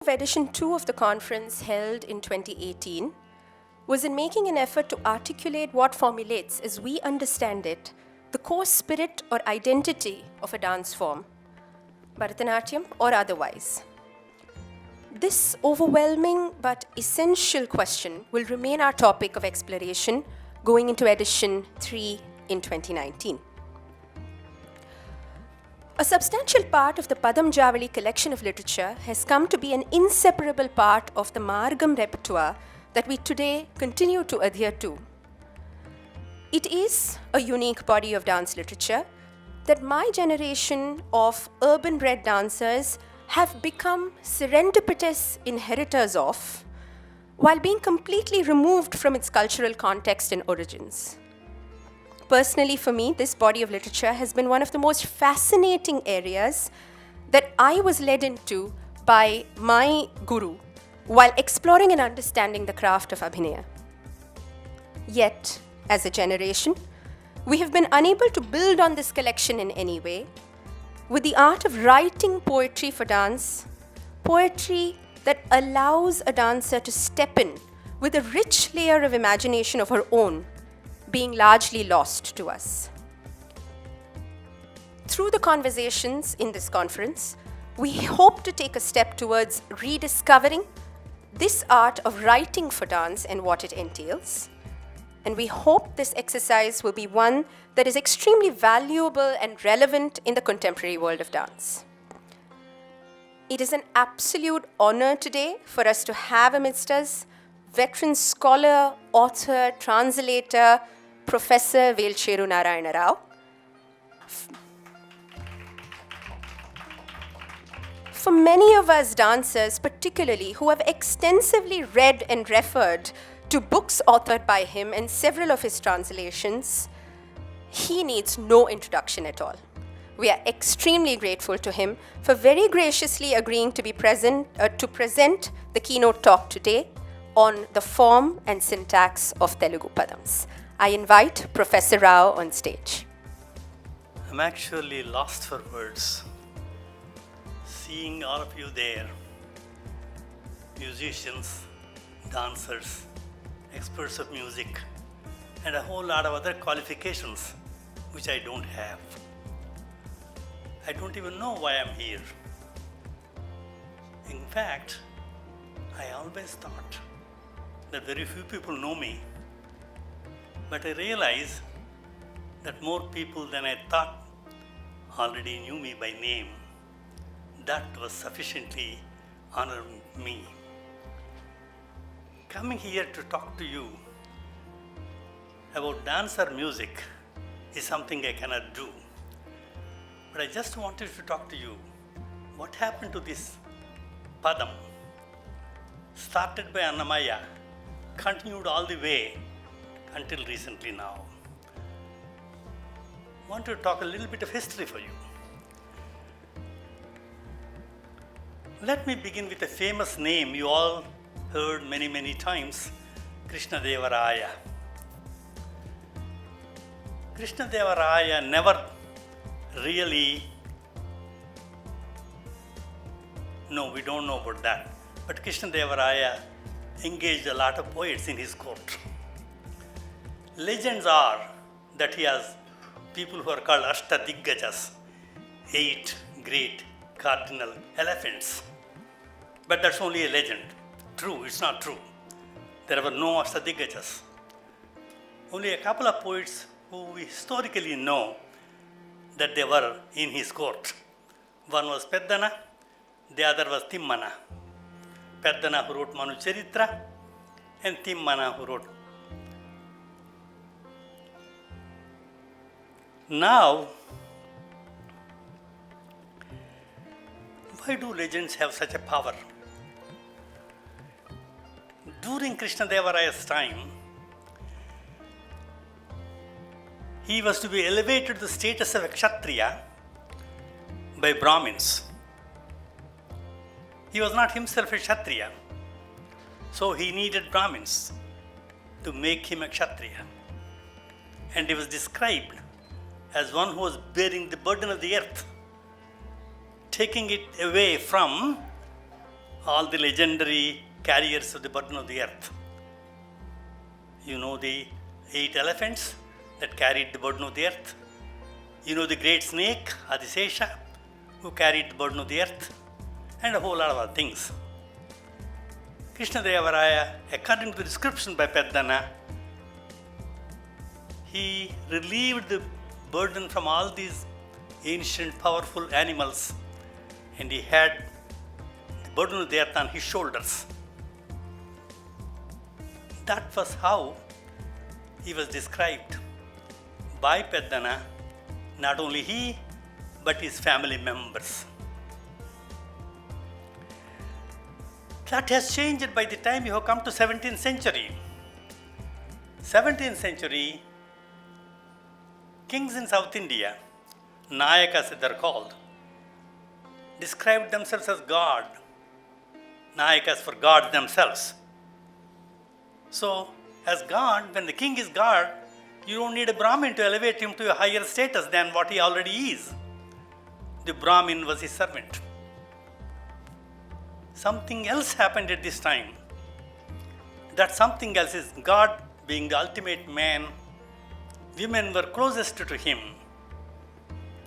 Edition 2 of the conference held in 2018 was in making an effort to articulate what formulates, as we understand it, the core spirit or identity of a dance form, Bharatanatyam or otherwise. This overwhelming but essential question will remain our topic of exploration going into edition 3 in 2019. A substantial part of the Padam collection of literature has come to be an inseparable part of the Margam repertoire that we today continue to adhere to. It is a unique body of dance literature that my generation of urban-bred dancers have become serendipitous inheritors of, while being completely removed from its cultural context and origins. Personally, for me, this body of literature has been one of the most fascinating areas that I was led into by my guru while exploring and understanding the craft of Abhinaya. Yet, as a generation, we have been unable to build on this collection in any way, with the art of writing poetry for dance, poetry that allows a dancer to step in with a rich layer of imagination of her own, being largely lost to us. Through the conversations in this conference, we hope to take a step towards rediscovering this art of writing for dance and what it entails. And we hope this exercise will be one that is extremely valuable and relevant in the contemporary world of dance. It is an absolute honor today for us to have amidst us veteran scholar, author, translator, Professor Velcheru Narayana Rao. For many of us dancers, particularly, who have extensively read and referred to books authored by him and several of his translations, he needs no introduction at all. We are extremely grateful to him for very graciously agreeing to present the keynote talk today on the form and syntax of Telugu Padams. I invite Professor Rao on stage. I'm actually lost for words. Seeing all of you there, musicians, dancers, experts of music, and a whole lot of other qualifications which I don't have. I don't even know why I'm here. In fact, I always thought that very few people know me. But I realize that more people than I thought already knew me by name. That was sufficiently honoring me. Coming here to talk to you about dance or music is something I cannot do. But I just wanted to talk to you. What happened to this Padam? Started by Annamaya, continued all the way until recently now. I want to talk a little bit of history for you. Let me begin with a famous name you all heard many, many times, Krishnadeva Raya. Krishnadeva Raya never really, no, we don't know about that, but Krishnadeva Raya engaged a lot of poets in his court. Legends are that he has people who are called Ashtadiggajas, 8 great cardinal elephants. But that's only a legend. True, it's not true. There were no Ashtadiggajas. Only a couple of poets who we historically know that they were in his court. One was Peddana, the other was Timmana. Peddana, who wrote Manu Charitra, and Timmana, who wrote. Now, why do legends have such a power? During Krishnadeva Raya's time, he was to be elevated to the status of a Kshatriya by Brahmins. He was not himself a Kshatriya, so he needed Brahmins to make him a Kshatriya. And he was described as one who was bearing the burden of the earth, taking it away from all the legendary carriers of the burden of the earth. You know the 8 elephants that carried the burden of the earth. You know the great snake, Adisesha, who carried the burden of the earth, and a whole lot of other things. Krishna Devaraya, according to the description by Peddana, he relieved the burden from all these ancient, powerful animals, and he had the burden of the earth on his shoulders. That was how he was described by Peddana, not only he, but his family members. That has changed by the time you have come to 17th century. 17th century, kings in South India, Nayakas they are called, described themselves as God. Nayakas for God themselves. So, as God, when the king is God, you don't need a Brahmin to elevate him to a higher status than what he already is. The Brahmin was his servant. Something else happened at this time. That something else is God being the ultimate man. Women were closest to him.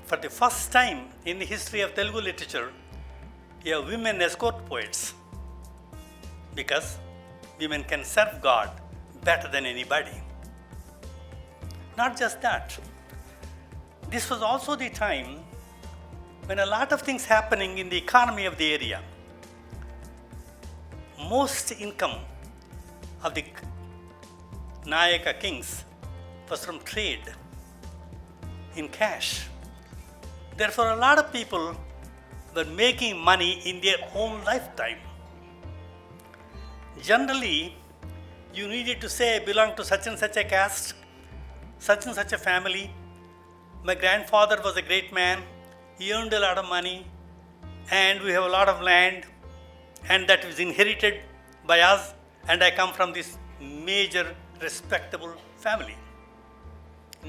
For the first time in the history of Telugu literature, you have women as court poets. Because women can serve God better than anybody. Not just that. This was also the time when a lot of things happening in the economy of the area. Most income of the Nayaka kings was from trade in cash. Therefore, a lot of people were making money in their own lifetime. Generally, you needed to say, I belong to such and such a caste, such and such a family. My grandfather was a great man. He earned a lot of money, and we have a lot of land, and that was inherited by us, and I come from this major, respectable family.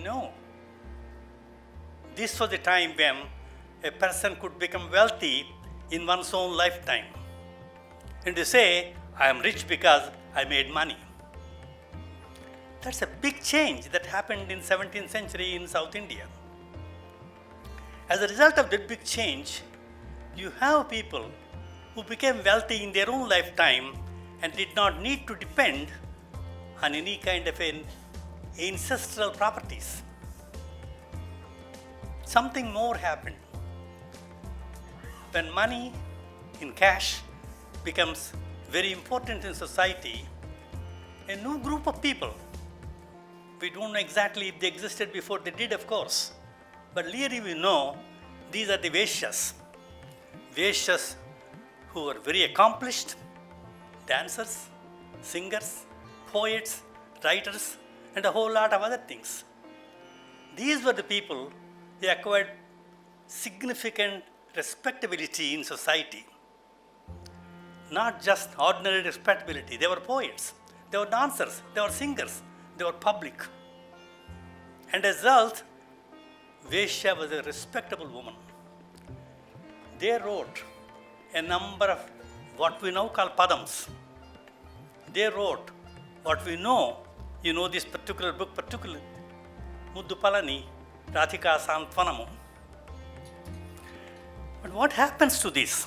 No. This was the time when a person could become wealthy in one's own lifetime. And to say, I am rich because I made money. That's a big change that happened in 17th century in South India. As a result of that big change, you have people who became wealthy in their own lifetime and did not need to depend on any kind of ancestral properties. Something more happened. When money in cash becomes very important in society, a new group of people, we don't know exactly if they existed before they did, of course, but clearly we know these are the Vaishyas. Vaishyas who were very accomplished dancers, singers, poets, writers, and a whole lot of other things. These were the people who acquired significant respectability in society. Not just ordinary respectability, they were poets, they were dancers, they were singers, they were public. And as a result, Vaishya was a respectable woman. They wrote a number of what we now call padams. They wrote what we know, you know this particular book, particularly Muddu Palani, Radhika Santwanamu. But what happens to this?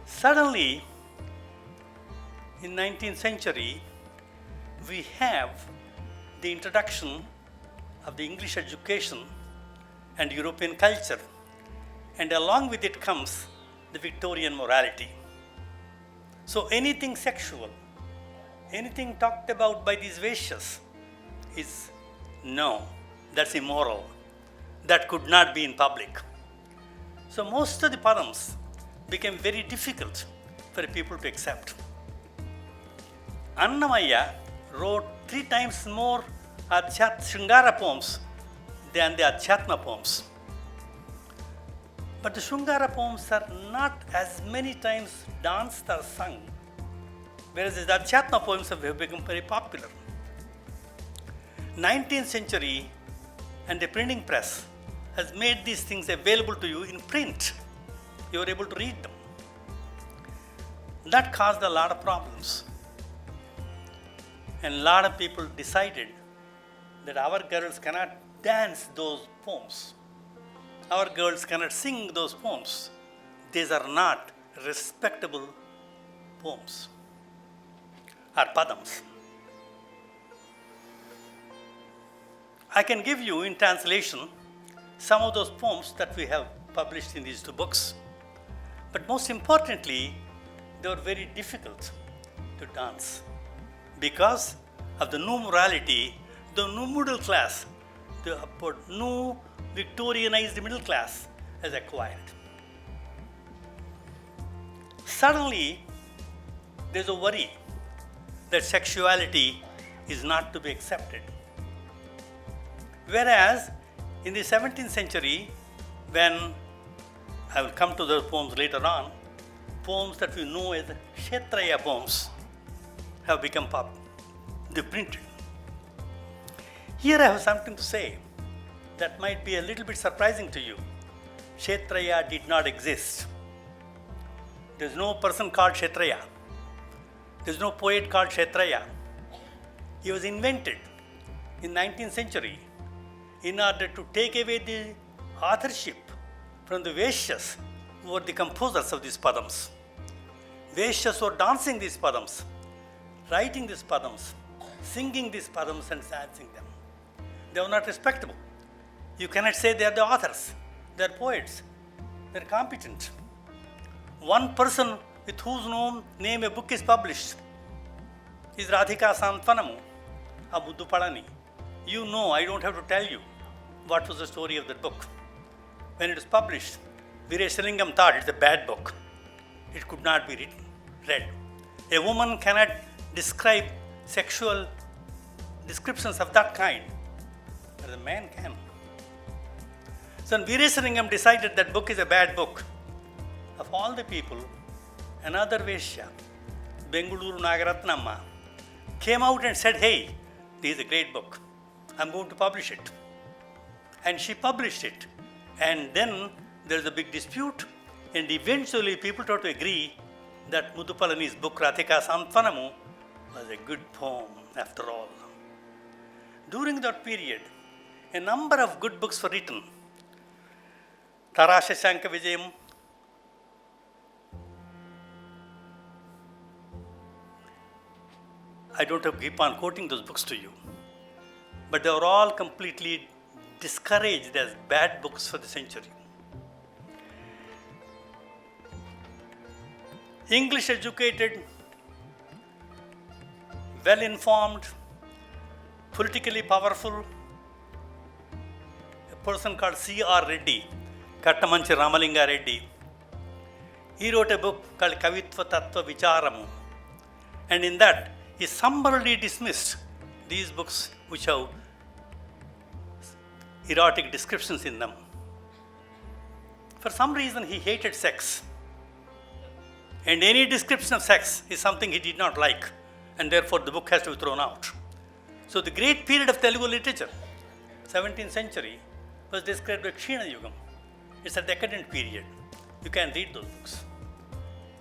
Suddenly, in 19th century, we have the introduction of the English education and European culture, and along with it comes the Victorian morality. So anything sexual, anything talked about by these Vaishyas is no, that's immoral. That could not be in public. So most of the padams became very difficult for people to accept. Annamaya wrote 3 times more Shringara poems than the Adhyatma poems. But the Shringara poems are not as many times danced or sung, whereas the Adhyatma poems have become very popular. 19th century and the printing press has made these things available to you in print. You are able to read them. That caused a lot of problems. And a lot of people decided that our girls cannot dance those poems. Our girls cannot sing those poems. These are not respectable poems or padams. I can give you in translation some of those poems that we have published in these two books. But most importantly, they were very difficult to dance because of the new morality, the new middle class, the new Victorianized middle class has acquired. Suddenly, there's a worry that sexuality is not to be accepted. Whereas in the 17th century, when I will come to those poems later on, poems that we know as Kshetraya poems have become they printed. Here I have something to say that might be a little bit surprising to you. Kshetraya did not exist. There's no person called Kshetraya. There's no poet called Kshetraya. He was invented in 19th century in order to take away the authorship from the Vaishyas, who were the composers of these padams. Vaishyas were dancing these padams, writing these padams, singing these padams and dancing them. They were not respectable. You cannot say they are the authors, they are poets, they are competent. One person with whose name a book is published is Radhika Santwanamu, a Buddupalani. You know, I don't have to tell you what was the story of that book. When it was published, Veerasalingam thought it's a bad book. It could not be read. A woman cannot describe sexual descriptions of that kind, but a man can. So when Veerasalingam decided that book is a bad book, of all the people, another Vaishya, Bengaluru Nagaratnamma, came out and said, hey, this is a great book. I'm going to publish it. And she published it. And then there's a big dispute. And eventually people tried to agree that Muthupalani's book, Radhika Santwanamu, was a good poem after all. During that period, a number of good books were written. Tara Shashanka Vijayam, I don't have to keep on quoting those books to you, but they were all completely discouraged as bad books for the century. English educated, well informed, politically powerful, a person called C.R. Reddy, Kattamanchi Ramalinga Reddy. He wrote a book called Kavitva Tattva Vicharamu, and in that he summarily dismissed these books which have erotic descriptions in them. For some reason, he hated sex. And any description of sex is something he did not like, and therefore the book has to be thrown out. So the great period of Telugu literature, 17th century, was described as Kshina Yugam. It's a decadent period. You can read those books.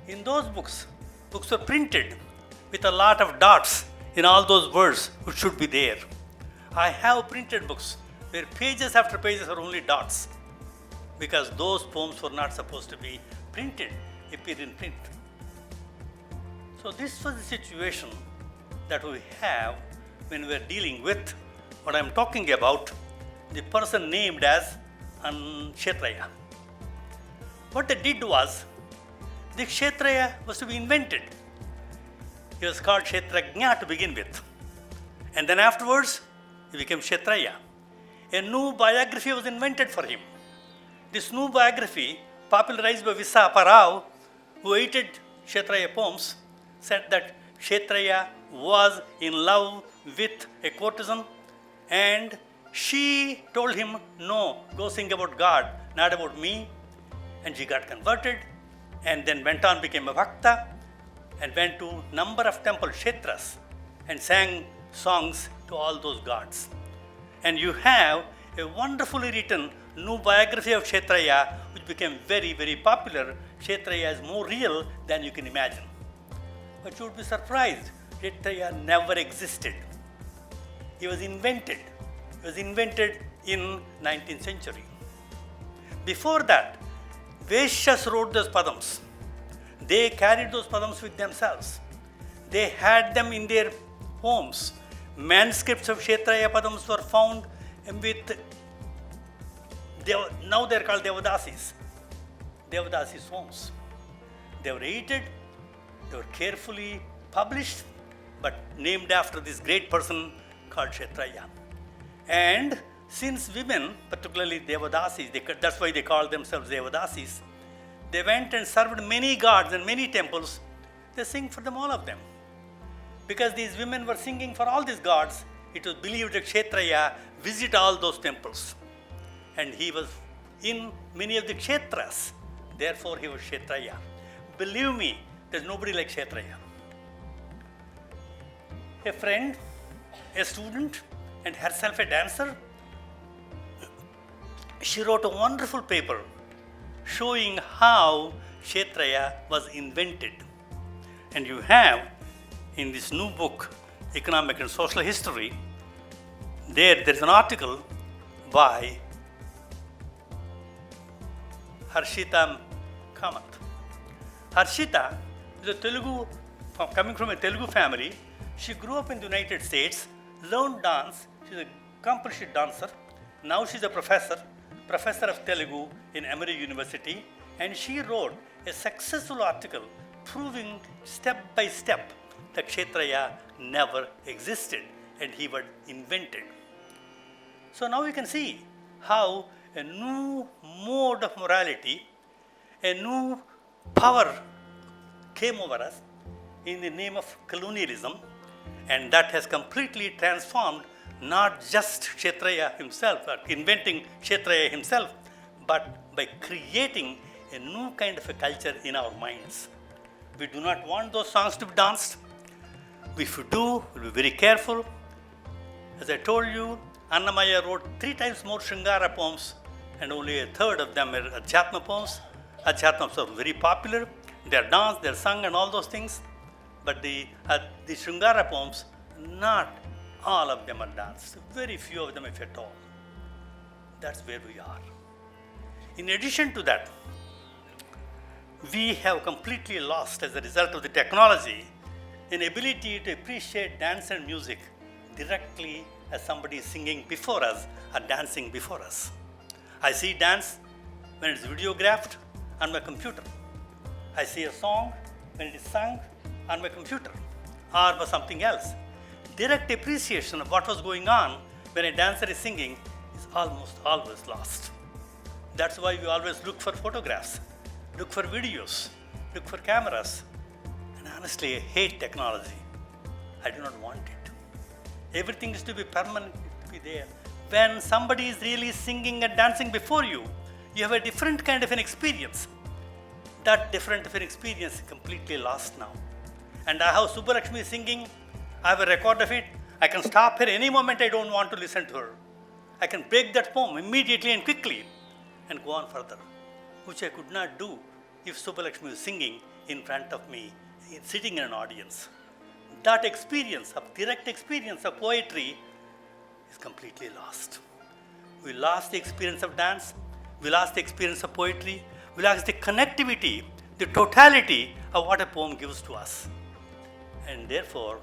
In those books, books were printed with a lot of dots in all those words which should be there. I have printed books where pages after pages are only dots because those poems were not supposed to be printed, appear in print. So this was the situation that we have when we are dealing with what I am talking about, the person named as Kshetraya. What they did was, the Kshetraya was to be invented. He was called Kshetrajna to begin with. And then afterwards, he became Kshetraya. A new biography was invented for him. This new biography, popularized by Visapa Rao, who edited Kshetraya poems, said that Kshetraya was in love with a courtesan and she told him, no, go sing about God, not about me. And she got converted and then went on, became a bhakta and went to number of temple kshetras and sang songs to all those gods. And you have a wonderfully written new biography of Kshetraya which became very, very popular. Kshetraya is more real than you can imagine. But you would be surprised, Kshetriya never existed. He was invented. He was invented in 19th century. Before that, Vaishyas wrote those padams. They carried those padams with themselves. They had them in their homes. Manuscripts of Kshetriya padams were found with, now they are called Devadasis. Devadasis homes. They were edited, they were carefully published, but named after this great person called Kshetriya. And since women, particularly Devadasis, that's why they call themselves Devadasis, they went and served many gods and many temples. They sing for them, all of them. Because these women were singing for all these gods, it was believed that Kshetriya visited all those temples. And he was in many of the Kshetras. Therefore, he was Kshetriya. Believe me, there's nobody like Kshetriya. A friend, a student, and herself a dancer, she wrote a wonderful paper showing how Kshetriya was invented. And you have in this new book, Economic and Social History, there's an article by Harshita Kamath. Harshita is a Telugu, coming from a Telugu family. She grew up in the United States, learned dance. She's an accomplished dancer. Now she's a professor of Telugu in Emory University, and she wrote a successful article proving step by step that Kshetriya never existed and he was invented. So now we can see how a new mode of morality, a new power came over us in the name of colonialism, and that has completely transformed not just Kshetriya himself, or inventing Kshetriya himself, but by creating a new kind of a culture in our minds. We do not want those songs to be danced. If we do, we'll be very careful. As I told you, Annamaya wrote 3 times more Shringara poems, and only a third of them are Adhyatma poems. Adhyatmas are very popular. They are danced, they are sung, and all those things. But the Shringara poems, not all of them are danced. Very few of them, if at all. That's where we are. In addition to that, we have completely lost, as a result of the technology, an ability to appreciate dance and music directly as somebody is singing before us or dancing before us. I see dance when it's videographed on my computer. I see a song when it is sung on my computer or for something else. Direct appreciation of what was going on when a dancer is singing is almost always lost. That's why we always look for photographs, look for videos, look for cameras. And honestly, I hate technology. I do not want it. Everything is to be permanent, to be there. When somebody is really singing and dancing before you, you have a different kind of an experience. That different of an experience is completely lost now. And I have Subbalakshmi singing. I have a record of it. I can stop her any moment I don't want to listen to her. I can break that poem immediately and quickly and go on further, which I could not do if Subbalakshmi was singing in front of me, sitting in an audience. That experience, of direct experience of poetry, is completely lost. We lost the experience of dance. We lost the experience of poetry. We lost the connectivity, the totality of what a poem gives to us. And therefore,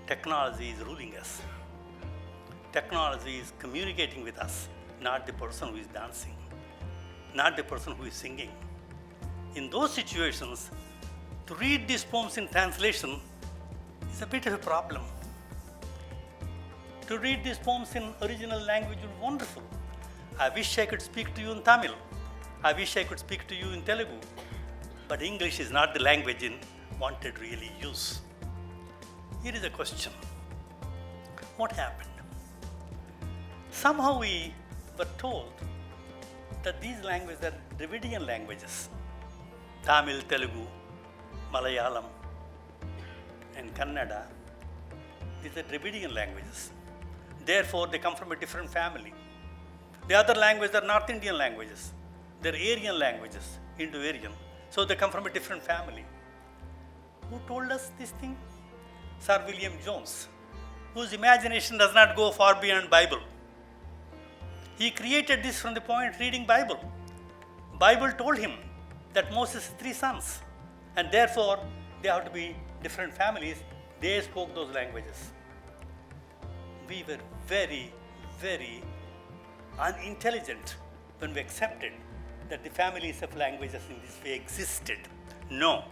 technology is ruling us. Technology is communicating with us, not the person who is dancing, not the person who is singing. In those situations, to read these poems in translation is a bit of a problem. To read these poems in original language is wonderful. I wish I could speak to you in Tamil. I wish I could speak to you in Telugu. But English is not the language in wanted really use. Here is a question. What happened? Somehow we were told that these languages are Dravidian languages. Tamil, Telugu, Malayalam, and Kannada. These are Dravidian languages. Therefore, they come from a different family. The other languages are North Indian languages. They're Aryan languages, Indo-Aryan. So they come from a different family. Who told us this thing? Sir William Jones, whose imagination does not go far beyond Bible. He created this from the point reading Bible. Bible told him that Moses' 3 sons, and therefore they have to be different families. They spoke those languages. We were very, very unintelligent when we accepted that the families of languages in this way existed. No,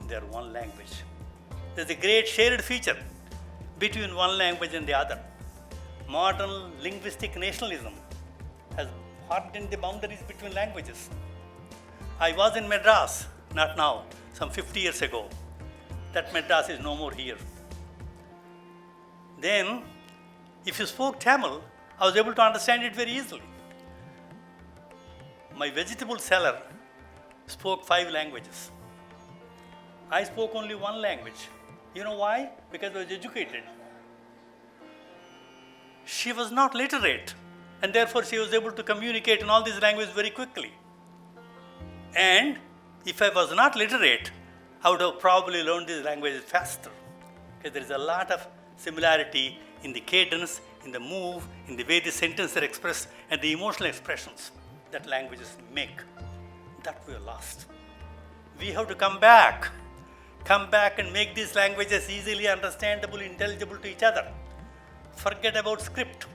they are one language. There's a great shared feature between one language and the other. Modern linguistic nationalism has hardened the boundaries between languages. I was in Madras, not now, some 50 years ago. That Madras is no more here. Then, if you spoke Tamil, I was able to understand it very easily. My vegetable seller spoke 5 languages. I spoke only one language. You know why? Because I was educated. She was not literate, and therefore she was able to communicate in all these languages very quickly. And if I was not literate, I would have probably learned these languages faster, because there is a lot of similarity in the cadence, in the move, in the way the sentences are expressed, and the emotional expressions that languages make. That we are lost. We have to come back and make these languages easily understandable, intelligible to each other. Forget about script.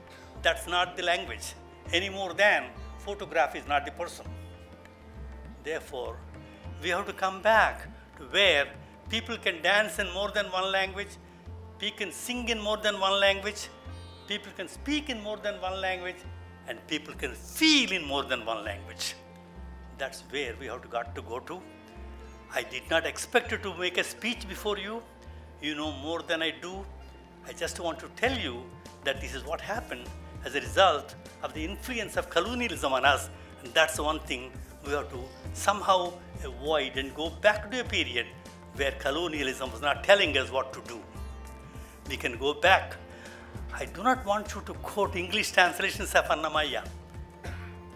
That's not the language, any more than photograph is not the person. Therefore, we have to come back to where people can dance in more than one language, people can sing in more than one language, people can speak in more than one language, and people can feel in more than one language. That's where we have got to go to. I did not expect to make a speech before you. You know more than I do. I just want to tell you that this is what happened as a result of the influence of colonialism on us. And that's the one thing we have to somehow avoid and go back to a period where colonialism was not telling us what to do. We can go back. I do not want you to quote English translations of Annamaya.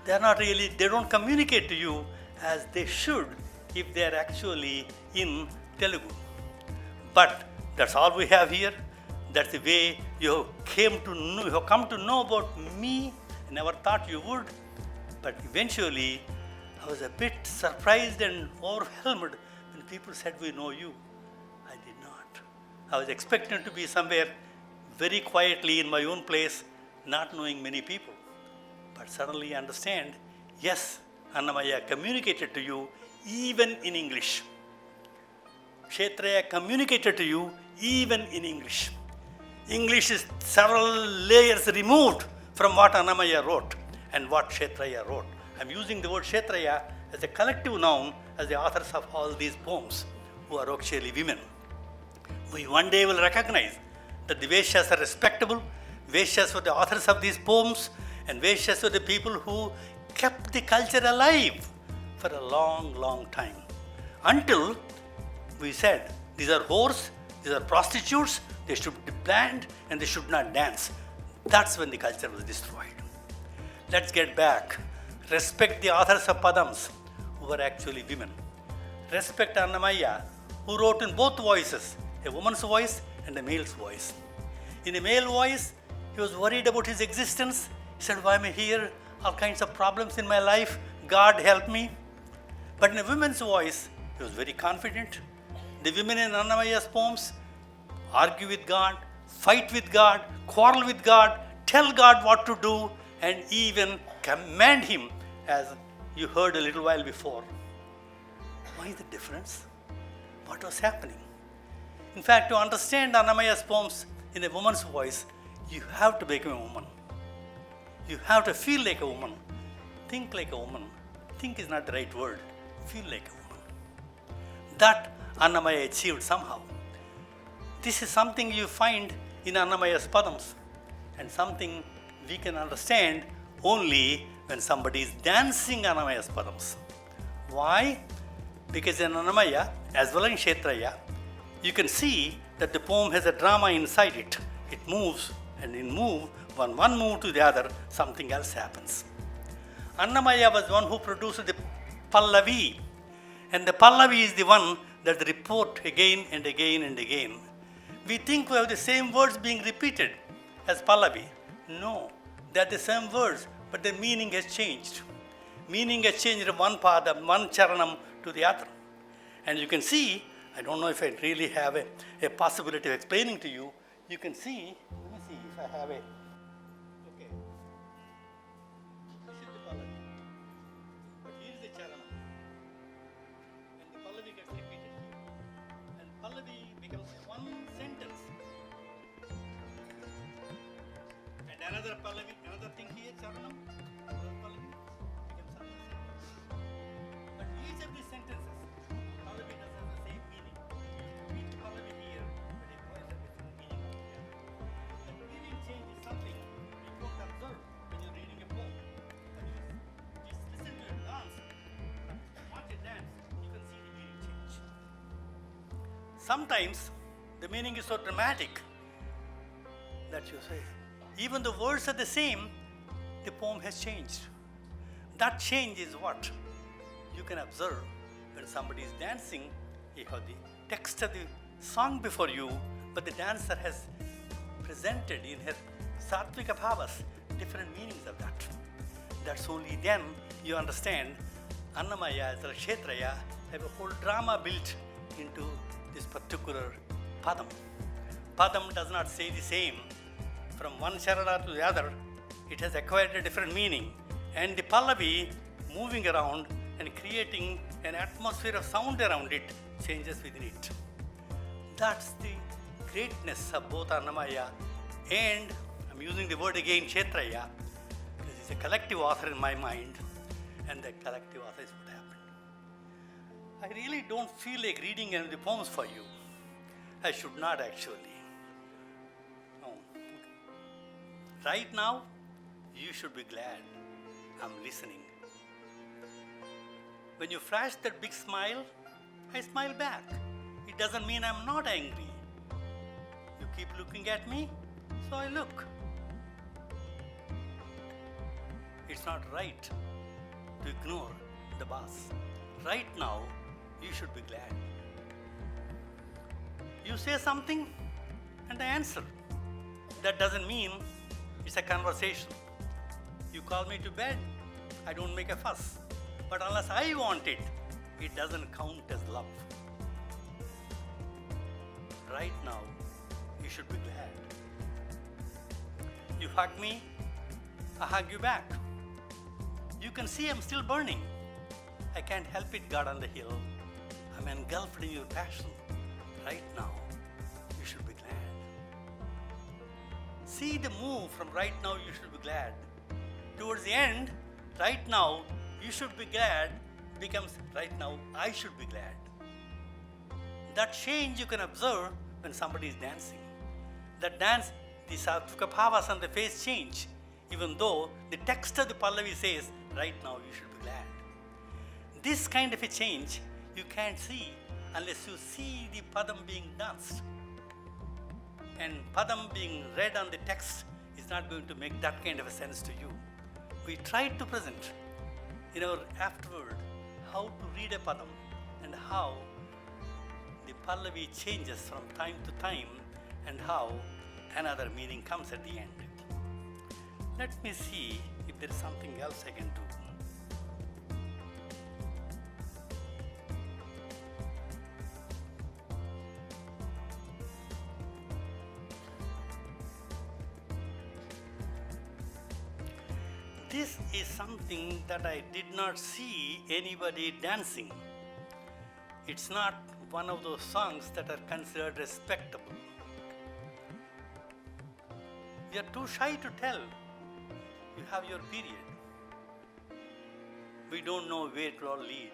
They don't communicate to you as they should if they are actually in Telugu. But that's all we have here. That's the way you have come to know about me. I never thought you would. But eventually, I was a bit surprised and overwhelmed when people said, "We know you." I did not. I was expecting to be somewhere very quietly in my own place, not knowing many people. But suddenly I understand, yes, Annamaya communicated to you even in English. Kshetraya communicated to you even in English. English is several layers removed from what Annamaya wrote and what Kshetraya wrote. I'm using the word Kshetraya as a collective noun as the authors of all these poems, who are actually women. We one day will recognize that the Vaishyas are respectable. Vaishyas were the authors of these poems, and Vaishyas were the people who kept the culture alive for a long, long time. Until we said, these are whores, these are prostitutes, they should be banned and they should not dance. That's when the culture was destroyed. Let's get back. Respect the authors of Padams, who were actually women. Respect Annamaya, who wrote in both voices, a woman's voice and a male's voice. In the male voice, he was worried about his existence. He said, "Why am I here? All kinds of problems in my life. God help me." But in a woman's voice, he was very confident. The women in Annamaya's poems argue with God, fight with God, quarrel with God, tell God what to do, and even command Him, as you heard a little while before. Why the difference? What was happening? In fact, to understand Annamaya's poems in a woman's voice, you have to become a woman. You have to feel like a woman. Think like a woman. Think is not the right word. Feel like a woman. That Annamaya achieved somehow. This is something you find in Annamaya's Padams, and something we can understand only when somebody is dancing Annamaya's Padams. Why? Because in Annamaya, as well as in Kshetraya, you can see that the poem has a drama inside it. It moves, and in when one moves to the other, something else happens. Annamaya was one who produced the Pallavi, and the Pallavi is the one That's the report again and again and again. We think we have the same words being repeated as Pallavi. No, they're the same words, but the meaning has changed. Meaning has changed from one padam, one charanam to the other. And you can see, I don't know if I really have a possibility of explaining to you. You can see, let me see if I have a, okay. This is the Pallavi. But here is the charanam. And the Pallavi gets repeated here. And Pallavi becomes one sentence. And another Pallavi, another thing here, charanam, another Pallavi becomes another sentence. But each of these sentences, Pallavi does have the same meaning. You read Pallavi here, but it has a different meaning here. The meaning change is something you don't observe when you're reading a poem. But you just listen to a dance, watch a dance, you can see the meaning change. Sometimes the meaning is so dramatic that you say, even the words are the same, the poem has changed. That change is what you can observe when somebody is dancing. You have the text of the song before you, but the dancer has presented in her sattvika bhavas different meanings of that. That's only then you understand Annamaya as a Kshetraya have a whole drama built into this particular padam. Padam does not say the same. From one charana to the other, it has acquired a different meaning. And the Pallavi moving around and creating an atmosphere of sound around it changes within it. That's the greatness of both Annamaya and, I'm using the word again, Kshetraya, because it's a collective author in my mind, and the collective author is what happened. I really don't feel like reading any of the poems for you. I should not actually. No. Right now, you should be glad I'm listening. When you flash that big smile, I smile back. It doesn't mean I'm not angry. You keep looking at me, so I look. It's not right to ignore the boss. Right now, you should be glad. You say something and I answer. That doesn't mean it's a conversation. You call me to bed, I don't make a fuss. But unless I want it, it doesn't count as love. Right now, you should be glad. You hug me, I hug you back. You can see I'm still burning. I can't help it, God on the hill. I'm engulfed in your passion. Right now, you should be glad. See the move from right now, you should be glad. Towards the end, right now, you should be glad becomes right now, I should be glad. That change you can observe when somebody is dancing. That dance, the sattvika bhavas on the face change, even though the text of the Pallavi says, right now you should be glad. This kind of a change you can't see unless you see the padam being danced. And padam being read on the text is not going to make that kind of a sense to you. We tried to present in our afterword how to read a padam and how the Pallavi changes from time to time and how another meaning comes at the end. Let me see if there is something else I can do. This is something that I did not see anybody dancing. It's not one of those songs that are considered respectable. You are too shy to tell. You have your period. We don't know where it will all lead.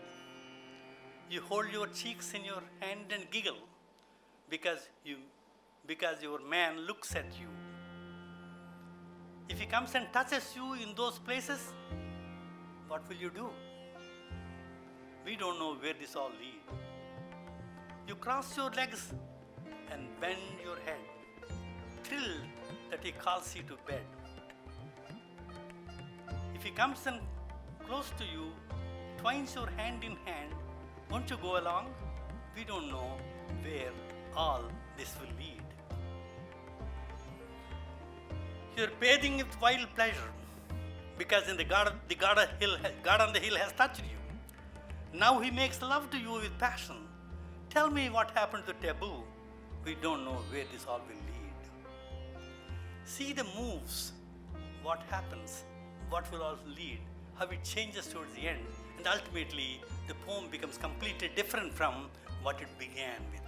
You hold your cheeks in your hand and giggle because your man looks at you. If he comes and touches you in those places, what will you do? We don't know where this all leads. You cross your legs and bend your head, thrilled that he calls you to bed. If he comes and close to you, twines your hand in hand, won't you go along? we don't know where all this will lead. You're bathing with wild pleasure because in the God on the hill has touched you. Now he makes love to you with passion. Tell me what happened to taboo. We don't know where this all will lead. See the moves, what happens, what will all lead, how it changes towards the end, and ultimately the poem becomes completely different from what it began with.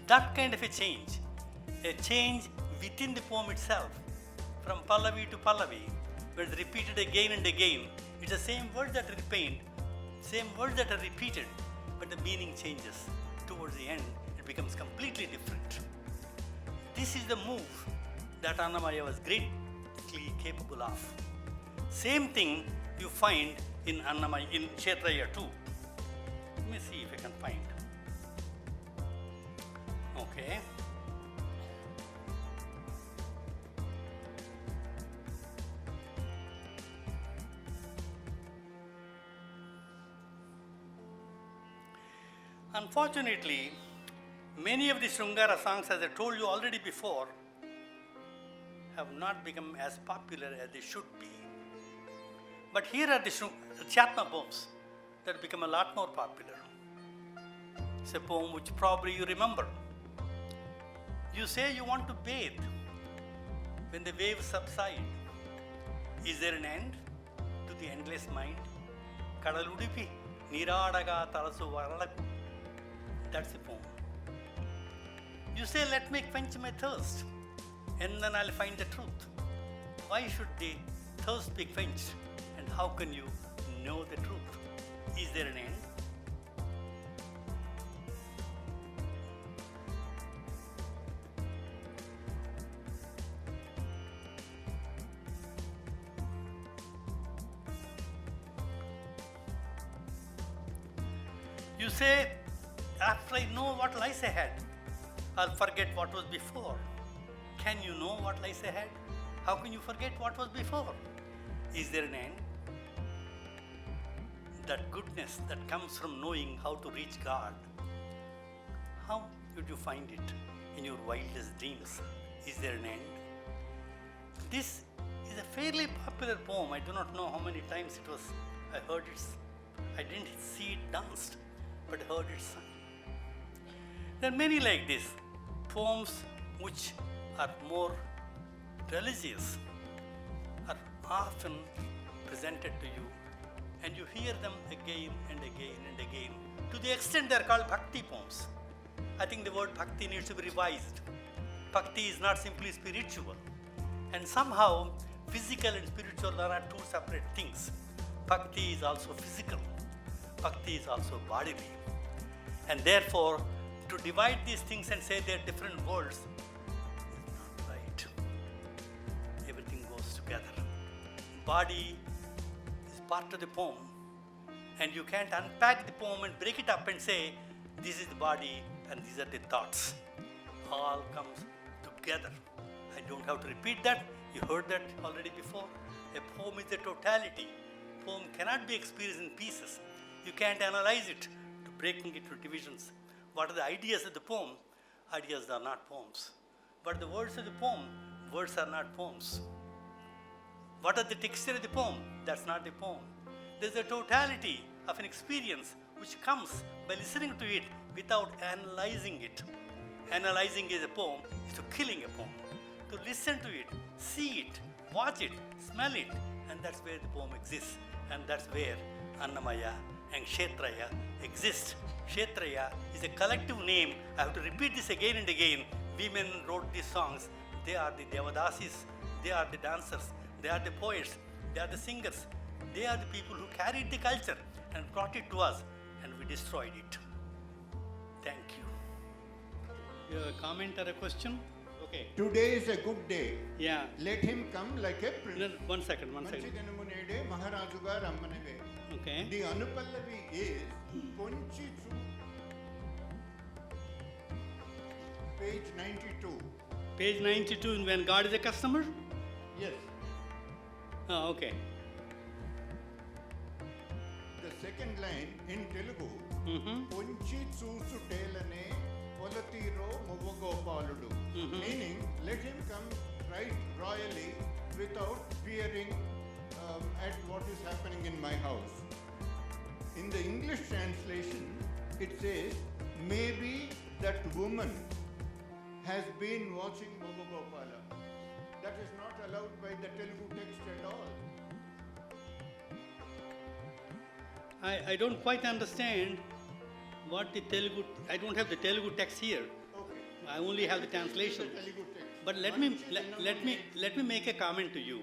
That kind of a change within the poem itself, from Pallavi to Pallavi, where it's repeated again and again. It's the same words that repeat, same words that are repeated, but the meaning changes. Towards the end, it becomes completely different. This is the move that Annamaya was greatly capable of. Same thing you find in Annamaya, in Kshetraya too. Let me see if I can find. Okay. Unfortunately, many of the Sringara songs, as I told you already before, have not become as popular as they should be. But here are the Chatma poems that become a lot more popular. It's a poem which probably you remember. You say you want to bathe when the waves subside. Is there an end to the endless mind? Kadaludipi niradaga talasu varalaku. That's the poem. You say, let me quench my thirst, and then I'll find the truth. Why should the thirst be quenched, and how can you know the truth? Is there an end? You say, after I know what lies ahead, I'll forget what was before. Can you know what lies ahead? How can you forget what was before? Is there an end? That goodness that comes from knowing how to reach God, how would you find it in your wildest dreams? Is there an end? This is a fairly popular poem. I do not know how many times it was. I heard it. I didn't see it danced, but heard it sung. There are many like this, poems which are more religious, are often presented to you, and you hear them again and again and again, to the extent they are called bhakti poems. I think the word bhakti needs to be revised. Bhakti is not simply spiritual, and somehow physical and spiritual are not two separate things. Bhakti is also physical, bhakti is also bodily, and therefore to divide these things and say they're different worlds is not right. Everything goes together. Body is part of the poem, and you can't unpack the poem and break it up and say this is the body and these are the thoughts. All comes together. I don't have to repeat that. You heard that already before. A poem is a totality. Poem cannot be experienced in pieces. You can't analyze it to breaking it to divisions. What are the ideas of the poem? Ideas are not poems. But the words of the poem, words are not poems. What are the texture of the poem? That's not the poem. There's a totality of an experience which comes by listening to it without analyzing it. Analyzing is a poem is to killing a poem. To listen to it, see it, watch it, smell it, and that's where the poem exists. And that's where Annamaya and Kshetraya exist. Kshetraya is a collective name. I have to repeat this again and again. Women wrote these songs. They are the Devadasis. They are the dancers. They are the poets. They are the singers. They are the people who carried the culture and brought it to us, and we destroyed it. Thank you. You have a comment or a question? Okay. Today is a good day. Yeah. Let him come like a prince. No, one second. Manchidanamune Maharajuga Rammanave. Okay. The Anupallavi is Ponchi Chu. Page 92. Page 92, when God is a customer? Yes. Oh, okay. The second line in Telugu, Ponchi Chusuta. Meaning, let him come right royally without fearing at what is happening in my house. In the English translation, it says, maybe that woman has been watching Baba Gopala. That is not allowed by the Telugu text at all. I don't quite understand what the Telugu, I don't have the Telugu text here. Okay. I only have the translation. The Telugu text. But let me make a comment to you.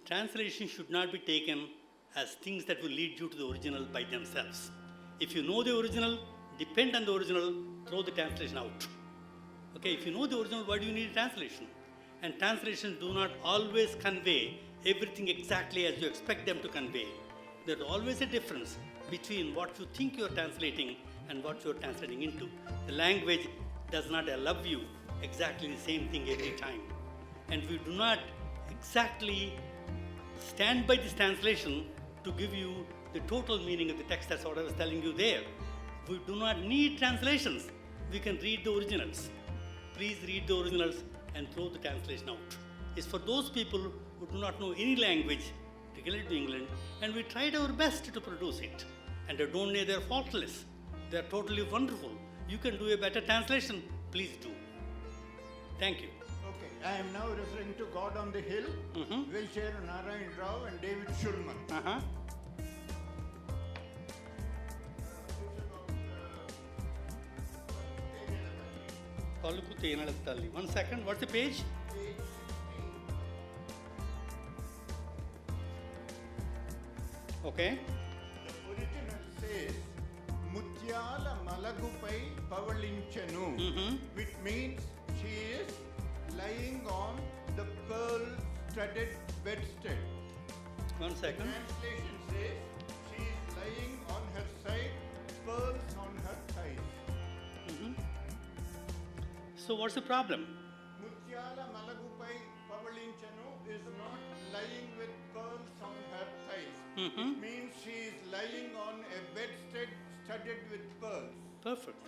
Translation should not be taken as things that will lead you to the original by themselves. If you know the original, depend on the original, throw the translation out. Okay, if you know the original, why do you need a translation? And translations do not always convey everything exactly as you expect them to convey. There's always a difference between what you think you're translating and what you're translating into. The language does not allow you exactly the same thing every time. And we do not exactly stand by this translation to give you the total meaning of the text. That's what I was telling you there. We do not need translations. We can read the originals. Please read the originals and throw the translation out. It's for those people who do not know any language related to England, and we tried our best to produce it. And I don't say they're faultless. They're totally wonderful. You can do a better translation. Please do. Thank you. Okay, I am now referring to God on the Hill, Wiltshire Narayan Rao and David Shulman. Uh-huh. Palukku Teenalattalli. 1 second. What's the page? Okay. The original says, Mutyala Malagupai Pavalinchanu, which means she is lying on the pearl-studded bedstead. 1 second. Translation says, she is lying on her side, pearls on her thighs. So what's the problem? Mutyala Malagupai Pavalinchanu is not lying with pearls on her thighs. It means she is lying on a bedstead studded with pearls. Perfect.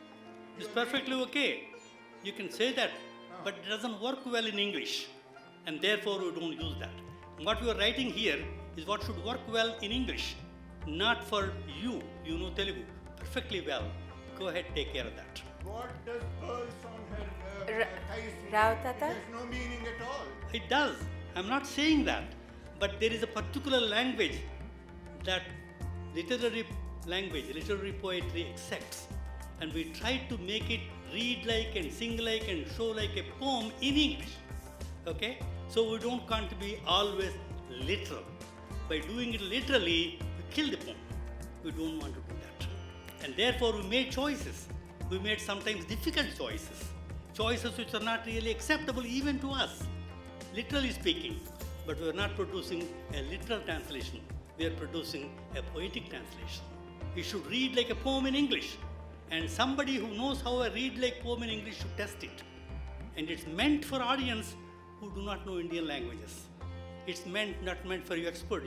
It's perfectly okay. You can say that, but it doesn't work well in English, and therefore we don't use that. What we are writing here is what should work well in English, not for you. You know Telugu perfectly well. Go ahead, take care of that. What does pearls on her thighs mean? Rao Tata? It has no meaning at all. It does. I'm not saying that, but there is a particular language that literary poetry accepts, and we try to make it read like and sing like and show like a poem in English. Okay? So we don't want to be always literal. By doing it literally, we kill the poem. We don't want to do that. And therefore we made choices. We made sometimes difficult choices. Choices which are not really acceptable even to us, literally speaking. But we are not producing a literal translation. We are producing a poetic translation. It should read like a poem in English. And somebody who knows how a read like poem in English should test it. And it's meant for audience who do not know Indian languages. It's not meant for you expert.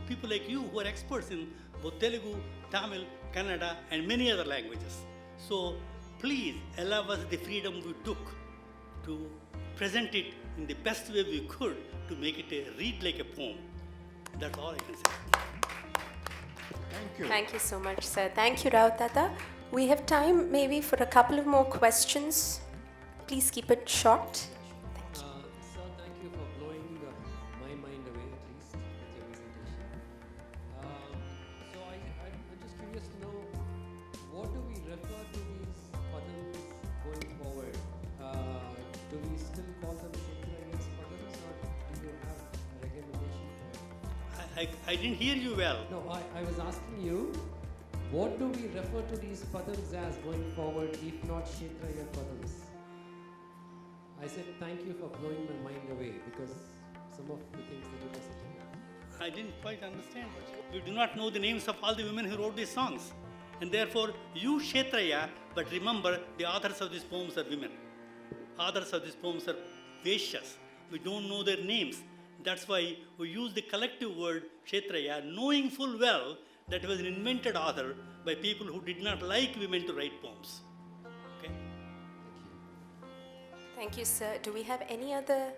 People like you who are experts in both Telugu, Tamil, Kannada, and many other languages. So please allow us the freedom we took to present it in the best way we could to make it a read like a poem. That's all I can say. Thank you. Thank you so much, sir. Thank you, Rao Tata. We have time maybe for a couple of more questions. Please keep it short. Sir, thank you for blowing my mind away, at least, with your presentation. So I'm just curious to know, what do we refer to these padams going forward? Do we still call them Kshetriyas padams, or do you have a recommendation for it? I didn't hear you well. No, I was asking you, what do we refer to these padams as going forward, if not Kshetriya padams? I said thank you for blowing my mind away, because some of the things that you were saying. I didn't quite understand. We do not know the names of all the women who wrote these songs. And therefore, use Kshetriya, but remember the authors of these poems are women. Authors of these poems are Vaishyas. We don't know their names. That's why we use the collective word Kshetriya, knowing full well that it was an invented author by people who did not like women to write poems. Okay? Thank you, sir. Do we have any other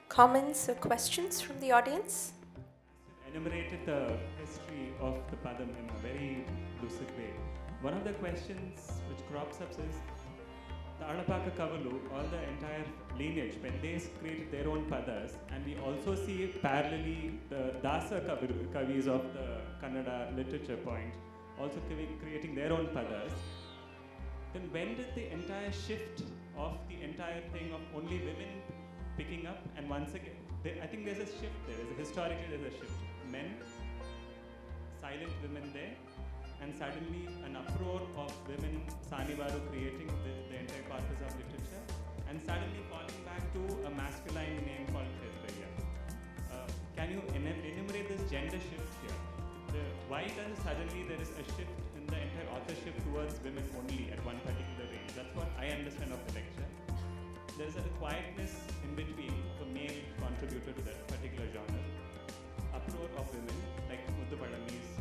comments or questions from the audience? Enumerated the history of the Padam in a very lucid way. One of the questions which crops up is the Alapaka Kavalu, all the entire lineage, when they created their own padas, and we also see parallelly the Dasa Kavis of the Kannada literature point, also creating their own padas. Then when did the entire shift of the entire thing of only women picking up, and once again, I think there's a shift there. Historically, there's a shift. Men, silent women there, and suddenly an uproar of women, Sanivaru creating the entire corpus of literature, and suddenly falling back to a masculine name called Kshetriya. Can you enumerate this gender shift here? Why does suddenly there is a shift in the entire authorship towards women only at one particular range? That's what I understand of the lecture. There is a quietness in between of a male contributor to that particular genre. Uproar of women, like Muthu Padami's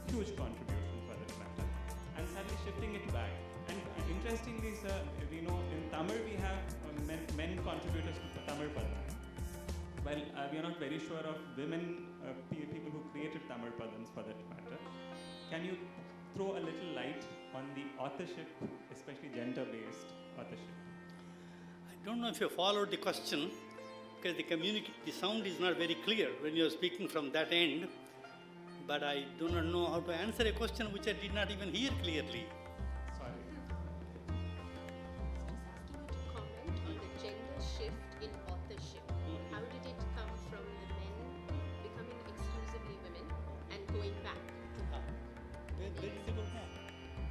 huge contribution for that matter, and suddenly shifting it back. And interestingly, sir, we know in Tamil we have men contributors to Tamil Padam. Well, we are not very sure of women, people who created Tamil Padams for that matter. Can you throw a little light on the authorship, especially gender-based authorship? I don't know if you followed the question, because the sound is not very clear when you are speaking from that end, but I do not know how to answer a question which I did not even hear clearly. Sorry. Comment on the gender shift in authorship. How did it come from the men becoming exclusively women and going back to Where is it going now?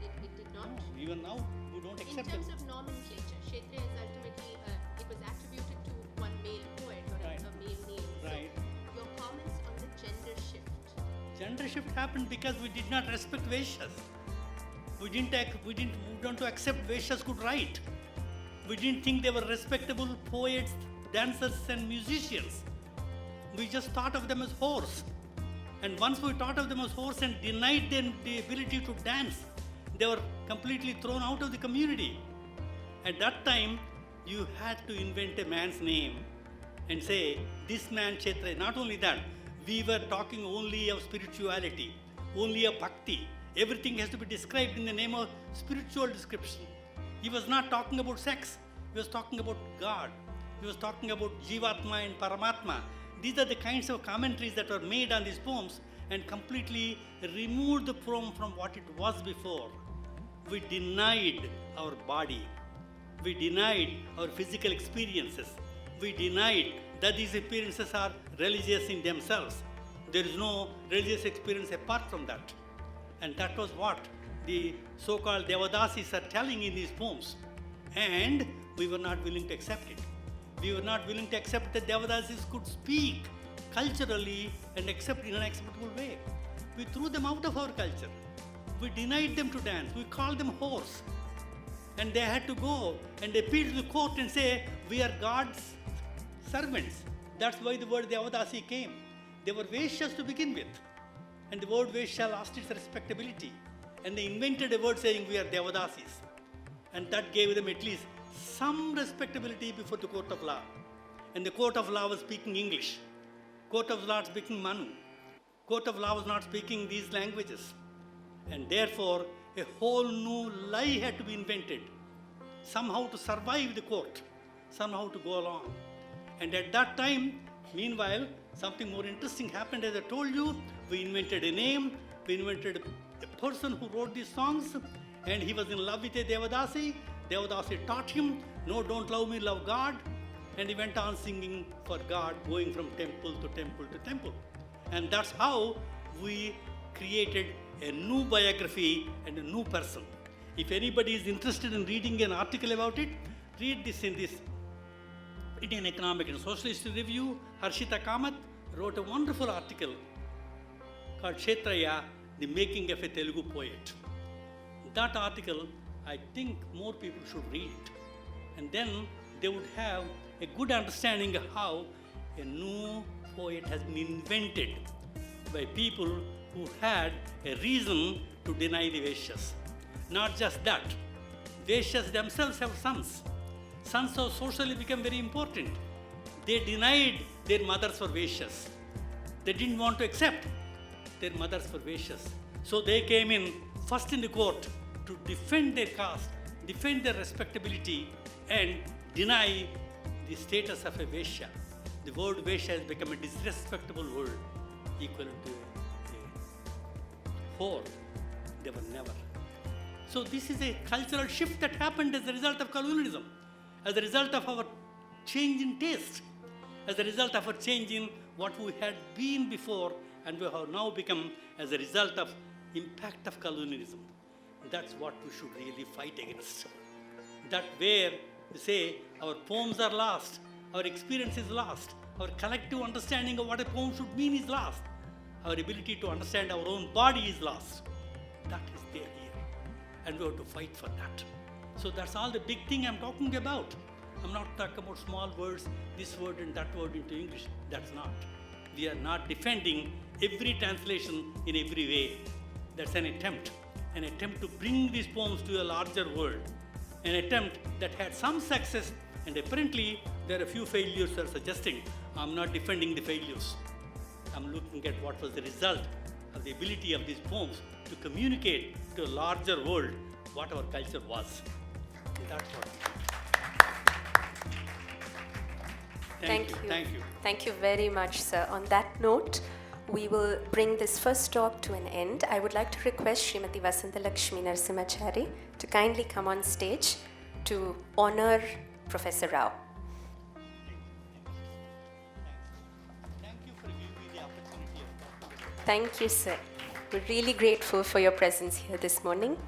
it did not? Even now, we don't In accept terms it. of nomenclature, Kshetriya is ultimately, it was attributed to one male poet or Right. a male name. Right. So, your comments on the gender shift. Gender shift happened because we did not respect Vaishyas. We don't to accept Vaishyas could write. We didn't think they were respectable poets, dancers, and musicians. We just thought of them as whores. And once we thought of them as whores and denied them the ability to dance, they were completely thrown out of the community. At that time, you had to invent a man's name and say, this man Kshetriya. Not only that, we were talking only of spirituality, only of bhakti. Everything has to be described in the name of spiritual description. He was not talking about sex. He was talking about God. He was talking about Jivatma and Paramatma. These are the kinds of commentaries that were made on these poems and completely removed the poem from what it was before. We denied our body. We denied our physical experiences. We denied that these experiences are religious in themselves. There is no religious experience apart from that. And that was what the so-called Devadasis are telling in these poems. And we were not willing to accept it. We were not willing to accept that Devadasis could speak culturally and accept in an acceptable way. We threw them out of our culture. We denied them to dance. We called them whores. And they had to go and appeal to the court and say, we are God's servants. That's why the word Devadasi came. They were Vaishyas to begin with. And the word Vaishya lost its respectability. And they invented a word saying we are Devadasis. And that gave them at least some respectability before the court of law. And the court of law was speaking English. Court of law was speaking Manu. Court of law was not speaking these languages. And therefore, a whole new lie had to be invented. Somehow to survive the court. Somehow to go along. And at that time, meanwhile, something more interesting happened. As I told you, we invented a name. We invented a person who wrote these songs. And he was in love with a Devadasi. Devadasi taught him, no, don't love me, love God. And he went on singing for God, going from temple to temple to temple. And that's how we created a new biography and a new person. If anybody is interested in reading an article about it, read this in this Indian Economic and Social History Review. Harshita Kamath wrote a wonderful article called Kshetriya, the Making of a Telugu Poet. That article, I think more people should read. And then they would have a good understanding of how a new poet has been invented by people who had a reason to deny the Vaishyas. Not just that, Vaishyas themselves have sons. sons have socially become very important. They denied their mothers were Vaishyas. They didn't want to accept their mothers were Vaishyas. So they came in first in the court to defend their caste, defend their respectability, and deny the status of a Vaishya. The word Vaishya has become a disrespectable word, equivalent to a whore. They were never. So this is a cultural shift that happened as a result of colonialism, as a result of our change in taste, as a result of our change in what we had been before and we have now become as a result of impact of colonialism. That's what we should really fight against. That where we say our poems are lost, our experience is lost, our collective understanding of what a poem should mean is lost, our ability to understand our own body is lost. That is there here, and we have to fight for that. So that's all the big thing I'm talking about. I'm not talking about small words, this word and that word into English. That's not. We are not defending every translation in every way. That's an attempt to bring these poems to a larger world, an attempt that had some success, and apparently there are a few failures that are suggesting. I'm not defending the failures. I'm looking at what was the result of the ability of these poems to communicate to a larger world what our culture was. That's what. Thank you. Thank you. Thank you very much, sir. On that note, we will bring this first talk to an end. I would like to request Srimati Vasantalakshmi Narasimhachari to kindly come on stage to honor Professor Rao. Thank you for giving me the opportunity. Thank you, sir. We're really grateful for your presence here this morning.